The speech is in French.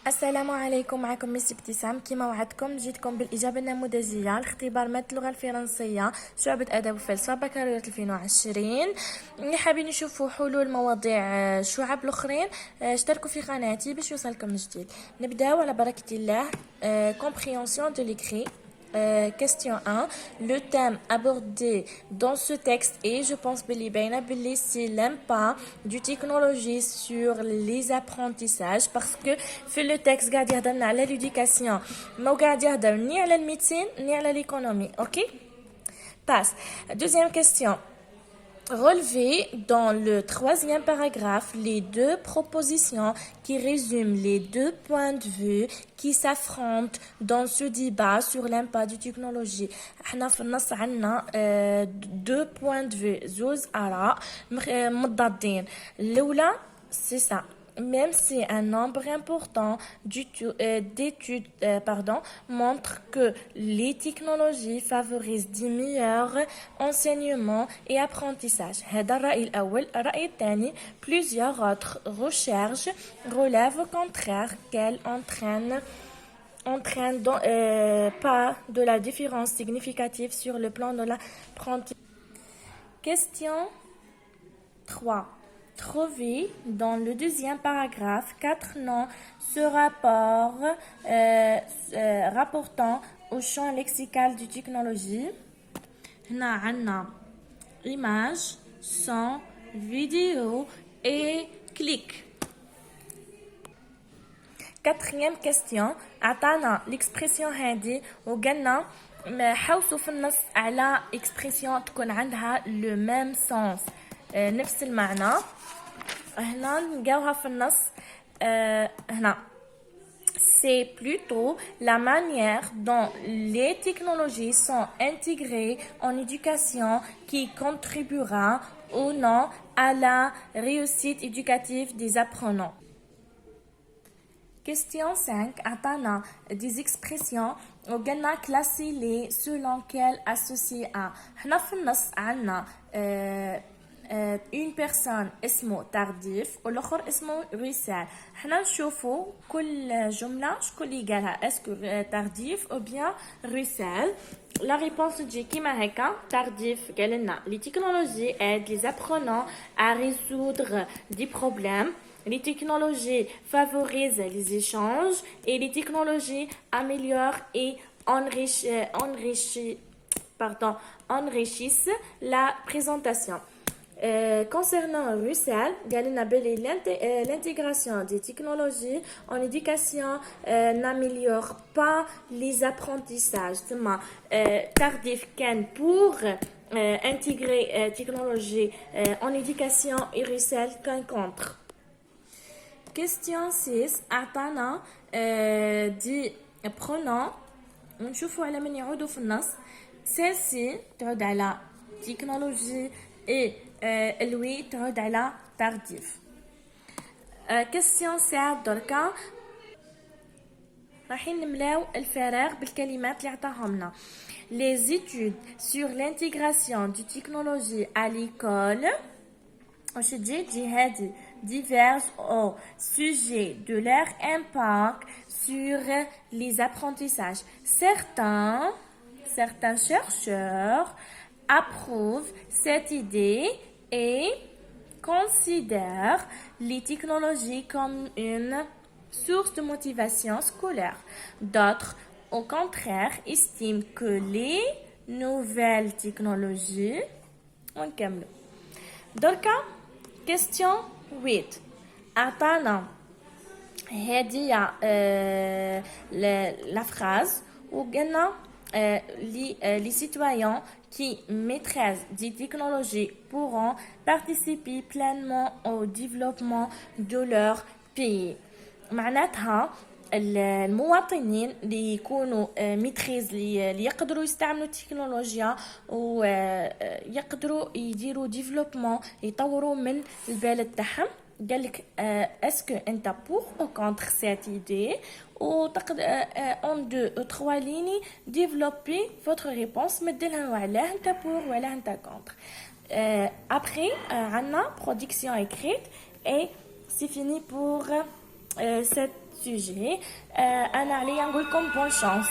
السلام عليكم. معكم ميس ابتسام. كما وعدتكم جيتكم بالإجابة النموذجية لاختبار مادة اللغة الفرنسية شعبة أدب وفلسفة بكالوريوس 2020. اللي حابين يشوفوا حلول مواضيع شعب الأخرين اشتركوا في قناتي باش يوصلكم الجديد. نبداو على بركة الله. Compréhension de l'écrit. Question 1. Le thème abordé dans ce texte est, je pense, Billy, c'est l'impact du technologie sur les apprentissages parce que في le texte قاعد يهضرنا على l'éducation ما قاعد يهضر ni على الميدecine ni على l'économie. Ok? Passe. Deuxième question. Relevez dans le troisième paragraphe les deux propositions qui résument les deux points de vue qui s'affrontent dans ce débat sur l'impact du technologie. احنا في النص عنا deux points de vue زوز آراء مضادين. الأولى c'est ça. Même si un nombre important d'études montre que les technologies favorisent des meilleurs enseignements et apprentissages. هذا الرأي الأول. الرأي الثاني, plusieurs autres recherches relèvent au contraire qu'elles entraînent pas de la différence significative sur le plan de l'apprentissage. Question 3. Trouvez dans le deuxième paragraphe 4 noms ce rapportant au champ lexical du technologie. هنا عنا image, son, vidéo et clic. Quatrième question. عطانا l'expression هذه وقلنا حوسوا في النص على expression تكون عندها le même sens. نفس المعنى. هنا نلقاوها في النص. هنا c'est plutôt la manière dont les technologies sont intégrées en éducation qui contribuera ou non à la réussite éducative des apprenants. Question 5. عطانا des expressions وقلنا classer les selon quelle associée à. هنا في النص عنا une personne اسمه ترديف والاخر اسمه رسال. حنا نشوفوا كل جمله شكون اللي قالها, اسكو ترديف او بيان رسال. لا ريبونس تجي كيما هكا. ترديف قال لنا les technologies aident les apprenants à résoudre des problèmes. Les technologies favorisent les échanges et les technologies améliorent et enrichissent la présentation. Concernant Russell, l'intégration des technologies en éducation n'améliore pas les apprentissages. Tardif pour intégrer technologie en éducation et Russell qu'un contre. Question 6. أعطانا دي pronoms ونشوفوا على من يعودوا في النص. celle-ci تعود على technologie et lui تعود على tardif. question 7 دركا رايحين نملاو الفراغ بالكلمات اللي عطاهم لنا. les études sur l'intégration du technologie à l'école واش تجي هذه divergent au sujet de leur impact sur les apprentissages. Certains chercheurs approuvent cette idée et considèrent les technologies comme une source de motivation scolaire. D'autres, au contraire, estiment que les nouvelles technologies... Question 8. أعطانا هذه la phrase وقلنا les citoyens qui maîtrisent des technologies pourront participer pleinement au développement de leur pays. معناتها المواطنين اللي يكونوا ميتريز اللي يقدروا يستعملوا التكنولوجيا ويقدروا يديروا ديفلوبمون يطوروا من البلد تاعهم. قالك اسكو انت بور او كونتر سيت ايدي وتقدر اون دو او تخوا ليني ديفلوبي فوتر ريبونس مدلها وعلاه انت بور وعلاه انت كونتر. ابري عندنا برودكسيون écrite et c'est fini pour سوجي. انا عليا نقول لكم بون شانس.